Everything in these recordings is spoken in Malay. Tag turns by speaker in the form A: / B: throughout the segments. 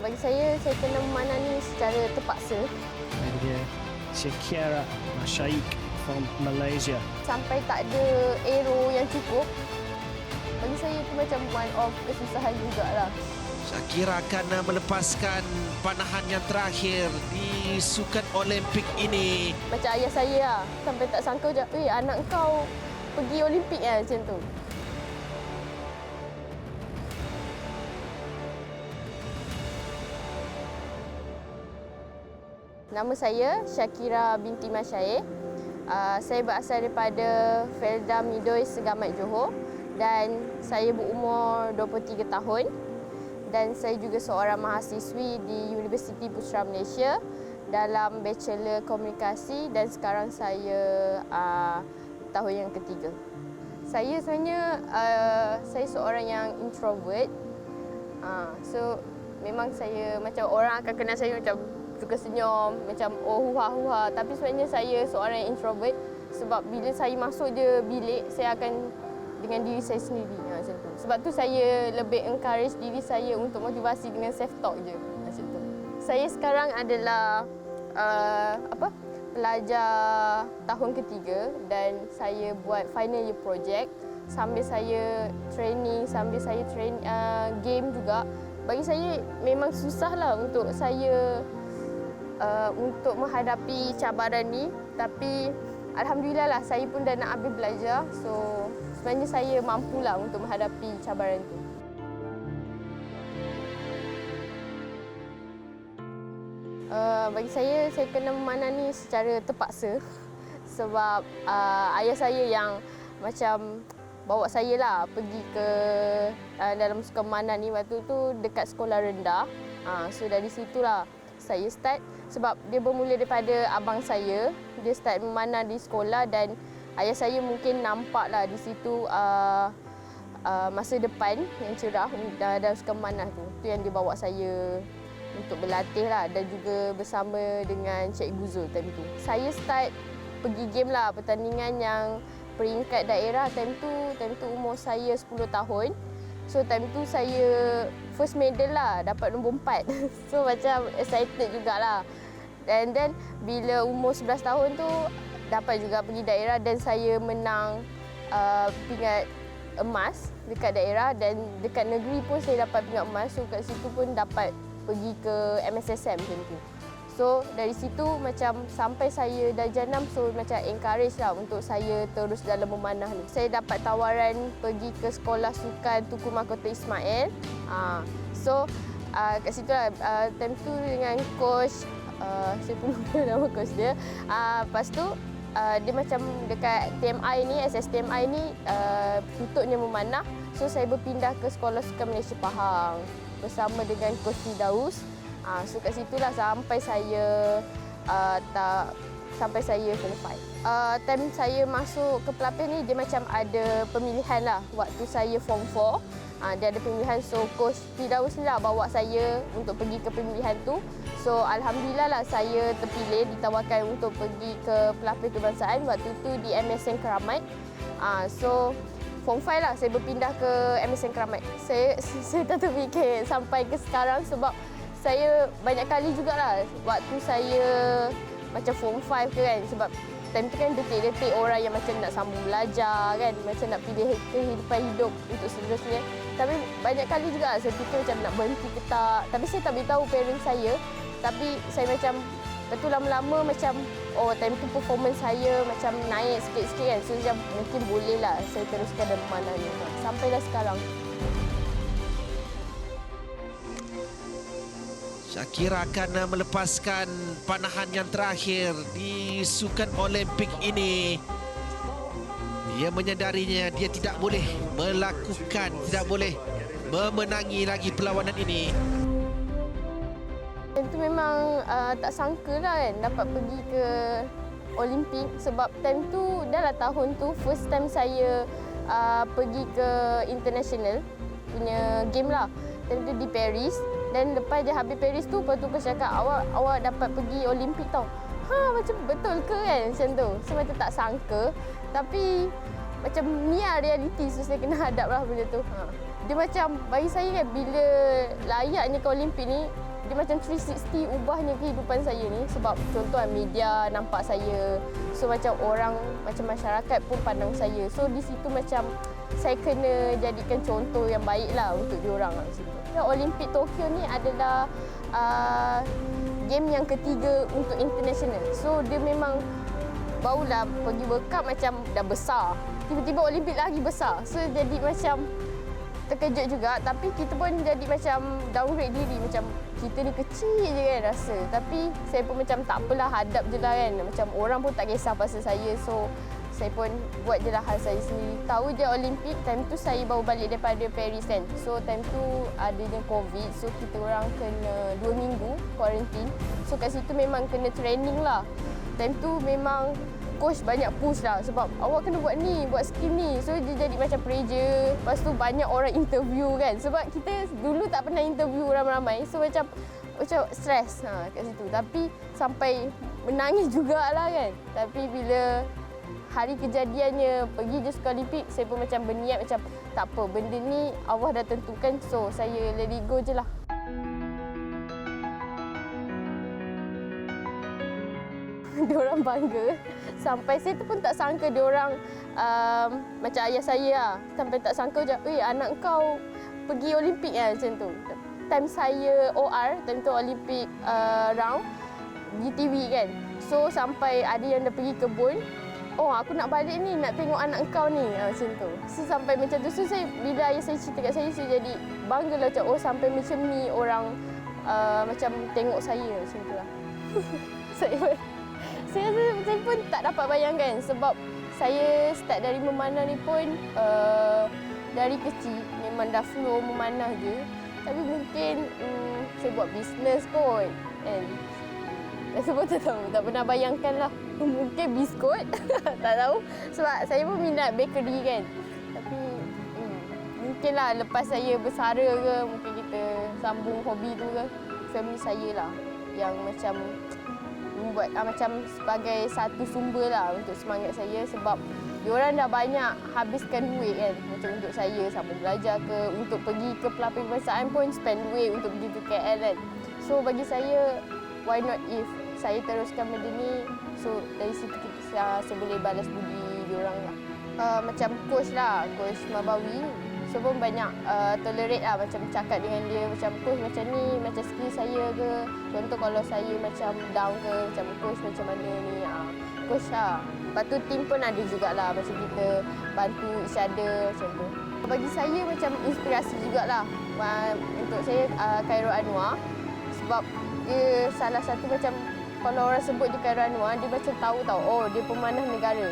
A: Bagi saya kena memanani secara terpaksa.
B: Ini dia Shakira Mashaik from Malaysia.
A: Sampai tak ada aero yang cukup. Bagi saya itu macam one of kesusahan jugalah.
C: Shakira akan melepaskan panahan yang terakhir di Sukan Olimpik ini.
A: Macam ayah saya lah. Sampai tak sangka macam, anak kau pergi Olimpik lah macam tu. Nama saya Shakira binti Masyaikh. Saya berasal daripada Felda Midoi, Segamat, Johor dan saya berumur 23 tahun dan saya juga seorang mahasiswi di Universiti Pusra Malaysia dalam Bachelor Komunikasi dan sekarang saya tahun yang ketiga. Saya sebenarnya saya seorang yang introvert. So memang saya macam orang akan kenal saya macam suka senyum, macam huha-huha. Tapi sebenarnya saya seorang yang introvert sebab bila saya masuk je bilik, saya akan dengan diri saya sendiri macam tu. Sebab tu saya lebih encourage diri saya untuk motivasi dengan self-talk je macam tu. Saya sekarang adalah pelajar tahun ketiga dan saya buat final year project sambil saya training, sambil saya game juga. Bagi saya memang susah lah untuk saya untuk menghadapi cabaran ni, tapi alhamdulillah lah saya pun dah nak habis belajar, so sebenarnya saya mampulah untuk menghadapi cabaran tu. Bagi saya kena memanani secara terpaksa sebab ayah saya yang macam bawa saya lah pergi ke dalam sukan memanah ni waktu tu dekat sekolah rendah. So dari situlah saya start sebab dia bermula daripada abang saya. Dia start memanah di sekolah dan ayah saya mungkin nampaklah di situ masa depan yang cerah dalam sukan memanah tu. Tu yang dia bawa saya untuk berlatih lah dan juga bersama dengan Cikgu Zul time tu. Saya start pergi game lah, pertandingan yang peringkat daerah time tu umur saya 10 tahun. So time tu saya first medal lah, dapat nombor 4. So macam excited jugalah. And then bila umur 11 tahun tu dapat juga pergi daerah dan saya menang pingat emas dekat daerah dan dekat negeri pun saya dapat pingat emas. So kat situ pun dapat pergi ke MSSM macam tu. So dari situ macam sampai saya darjah 6, so macam encourage lah untuk saya terus dalam memanah ni. Saya dapat tawaran pergi ke sekolah sukan Tunku Mahkota Ismail. So kat situ lah time tu dengan coach, saya pun lupa nama coach dia. Lepas tu dia macam dekat TMI ni, SSTMI ni tutupnya memanah. So saya berpindah ke sekolah sukan Malaysia Pahang bersama dengan coach Firdaus. So kat situlah sampai saya sampai saya form 5. Time saya masuk ke pelapis ni dia macam ada pemilihan lah. Waktu saya form 4 dia ada pemilihan, so coach Firdaus ni lah bawa saya untuk pergi ke pemilihan tu. So alhamdulillah lah saya terpilih, ditawarkan untuk pergi ke pelapis kebangsaan waktu tu di MSN Keramat. So form 5 lah saya berpindah ke MSN Keramat. Saya tak terfikir sampai ke sekarang sebab saya banyak kali jugalah waktu saya macam form 5 ke kan, sebab time tu kan detik-detik orang yang macam nak sambung belajar kan, macam nak pilih kehidupan hidup untuk seterusnya. Tapi banyak kali juga saya fikir macam nak berhenti ke tak, tapi saya tak beritahu parents saya. Tapi saya macam betul lama-lama macam time tu performance saya macam naik sikit-sikit kan, so macam mungkin boleh lah saya teruskan dalam mana ni sampailah sekarang.
C: Shakira akan melepaskan panahan yang terakhir di Sukan Olimpik ini. Dia menyadarinya dia tidak boleh melakukan, tidak boleh memenangi lagi perlawanan ini.
A: Itu memang tak sangka lah kan dapat pergi ke Olimpik sebab time tu dah lah tahun tu first time saya pergi ke international punya game lah. Time tu di Paris. Dan lepas dia habis Paris tu, lepas tu aku cakap, awak dapat pergi Olimpik tau. Macam betul ke kan macam tu. So macam tak sangka. Tapi macam ni lah realiti, so saya kena hadap lah benda tu. Dia macam bagi saya kan bila layaknya ke Olimpik ni, dia macam 360 ubahnya kehidupan saya ni. Sebab contoh media nampak saya, so macam orang, macam masyarakat pun pandang saya. So di situ macam saya kena jadikan contoh yang baik lah untuk diorang lah situ. Olimpik Tokyo ni adalah game yang ketiga untuk international. So dia memang barulah pergi World Cup macam dah besar. Tiba-tiba Olimpik lagi besar. So jadi macam terkejut juga, tapi kita pun jadi macam downgrade diri, macam kita ni kecil je kan rasa. Tapi saya pun macam tak apalah, hadap je lah kan. Macam orang pun tak kisah pasal saya, so saya pun buat je lah hal saya sendiri. Tahu je Olimpik, time tu saya baru balik daripada Paris kan. So time tu adanya COVID, so kita orang kena 2 minggu quarantine. So kat situ memang kena training lah. Time tu memang coach banyak push lah sebab awak kena buat ni, buat skill ni. So dia jadi macam pressure. Lepas tu banyak orang interview kan. Sebab kita dulu tak pernah interview ramai-ramai. So macam stres kat situ. Tapi sampai menangis jugalah kan. Tapi bila hari kejadiannya pergi je Sukan Olimpik, saya pun macam berniat macam tak apa, benda ni Allah dah tentukan. So saya let it go je lah. Diorang bangga. Sampai saya tu pun tak sangka diorang macam ayah saya lah. Sampai tak sangka je, anak kau pergi Olimpik kan macam tu. Time saya OR, time tu Olimpik round di TV kan. So sampai ada yang dah pergi kebun. Oh, aku nak balik ni, nak tengok anak kau ni macam tu. So sampai macam tu. So saya, bila ayah saya cerita kat saya jadi bangga lah macam sampai macam ni orang macam tengok saya macam tu lah. Saya pun tak dapat bayangkan sebab saya start dari memanah ni pun dari kecil memang dah flow memanah je. Tapi mungkin saya buat bisnes kot kan. Saya pun tak tahu, tak pernah bayangkan lah. Mungkin biskut, tak tahu. Sebab saya pun minat bakery kan. Tapi mungkinlah lepas saya bersara ke, mungkin kita sambung hobi tu ke. Family saya lah yang macam membuat macam sebagai satu sumber lah untuk semangat saya. Sebab diorang dah banyak habiskan duit kan. Macam untuk saya sambung belajar ke, untuk pergi ke pelapis kebangsaan pun spend duit untuk pergi ke KL kan. So bagi saya, why not if saya teruskan benda ni, so dari situ saya boleh balas budi diorang lah. Macam coach lah, coach Mabawi. So pun banyak tolerate lah, macam cakap dengan dia macam coach macam ni, macam skill saya ke. Contoh kalau saya macam down ke, macam coach macam mana ni, coach lah. Lepas tu team pun ada jugalah, macam kita bantu each other macam tu. Bagi saya macam inspirasi jugalah untuk saya Khairul Anwar. Sebab dia salah satu macam, kalau orang sebut dia Khairul Anwar, dia macam tahu oh dia pemanah negara.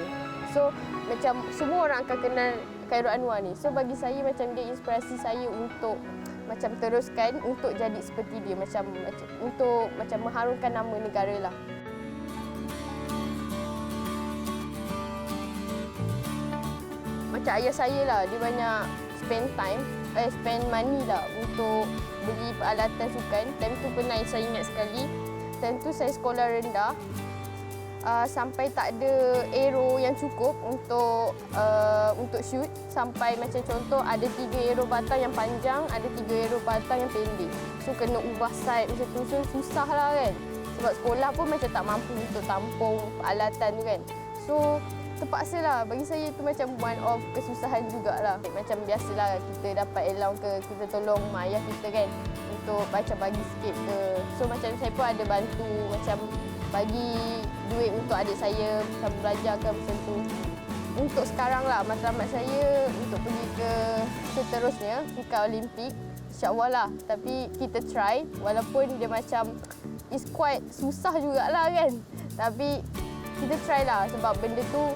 A: So macam semua orang akan kenal Khairul Anwar ni. So bagi saya macam dia inspirasi saya untuk macam teruskan untuk jadi seperti dia, macam untuk macam mengharumkan nama negara lah. Macam ayah saya lah, dia banyak spend money lah untuk beli peralatan sukan. Time tu pernah saya ingat sekali, time tu saya sekolah rendah. Sampai tak ada arrow yang cukup untuk shoot. Sampai macam contoh ada 3 arrow batang yang panjang, ada 3 arrow batang yang pendek. So kena ubah side macam tu, so susah lah kan. Sebab sekolah pun macam tak mampu untuk tampung peralatan tu kan. So terpaksa lah, bagi saya tu macam one of kesusahan jugalah. Macam biasalah kita dapat allowance ke, kita tolong mak ayah kita kan untuk macam bagi sikit ke. So macam saya pun ada bantu macam bagi duit untuk adik saya macam belajar ke macam tu. Untuk sekarang lah matlamat saya untuk pergi ke seterusnya Sukan Olimpik, insya-Allah lah. Tapi kita try walaupun dia macam it's quite susah jugalah kan. Tapi kita try lah sebab benda tu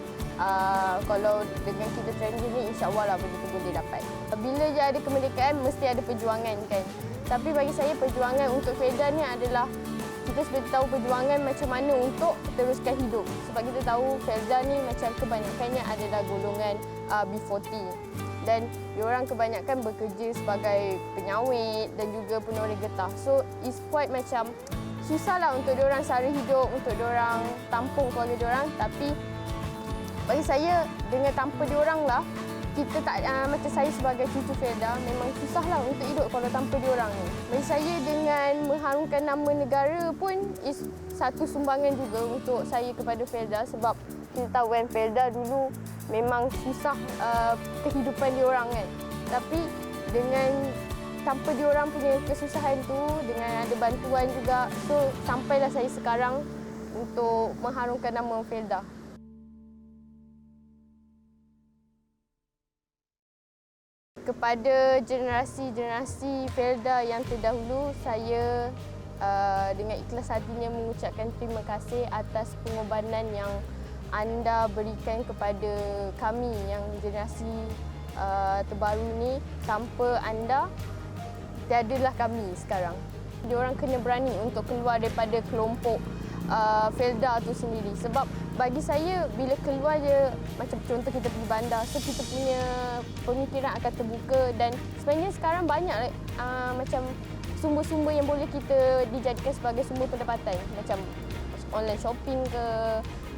A: kalau dengan kita training ni insya-Allah lah benda tu boleh dapat. Bila je ada kemerdekaan mesti ada perjuangan kan. Tapi bagi saya perjuangan untuk Fedan ni adalah kita seperti tahu perjuangan macam mana untuk teruskan hidup. Sebab kita tahu Felda ni macam kebanyakannya adalah golongan B40. Dan diorang kebanyakan bekerja sebagai penyawit dan juga penoreh getah. So it's quite macam susahlah untuk diorang sara hidup, untuk diorang tampung keluarga diorang. Tapi bagi saya dengan tanpa diorang lah, kita tak macam saya sebagai cucu Felda memang susahlah untuk hidup kalau tanpa diorang ni. Bagi saya dengan mengharumkan nama negara pun is satu sumbangan juga untuk saya kepada Felda sebab kita tahu kan Felda dulu memang susah kehidupan diorang kan. Tapi dengan tanpa diorang punya kesusahan tu dengan ada bantuan juga so sampailah saya sekarang untuk mengharumkan nama Felda. Kepada generasi-generasi Felda yang terdahulu, saya dengan ikhlas hatinya mengucapkan terima kasih atas pengorbanan yang anda berikan kepada kami yang generasi terbaru ni. Tanpa anda, tiadalah kami sekarang. Diorang kena berani untuk keluar daripada kelompok Felda tu sendiri sebab bagi saya bila keluar je macam contoh kita pergi bandar so kita punya pemikiran akan terbuka dan sebenarnya sekarang banyak macam sumber-sumber yang boleh kita dijadikan sebagai sumber pendapatan macam online shopping ke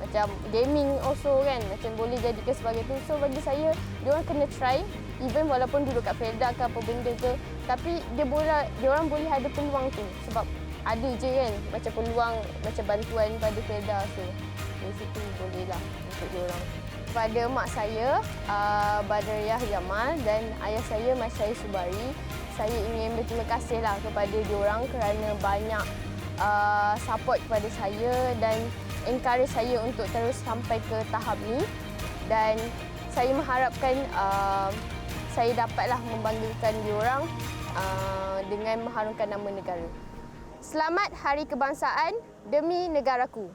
A: macam gaming also kan macam boleh jadikan sebagai tu so bagi saya diorang kena try even walaupun duduk kat Felda ke apa benda ke tapi diorang boleh ada peluang tu sebab ada je kan macam peluang macam bantuan pada Felda so dari situ bolehlah untuk diorang. Kepada mak saya Badriah Jamal dan ayah saya Mas Syahir Subari saya ingin berterima kasihlah kepada diorang kerana banyak support kepada saya dan encourage saya untuk terus sampai ke tahap ni dan saya mengharapkan saya dapatlah membanggakan diorang dengan mengharumkan nama negara. Selamat Hari Kebangsaan demi negaraku.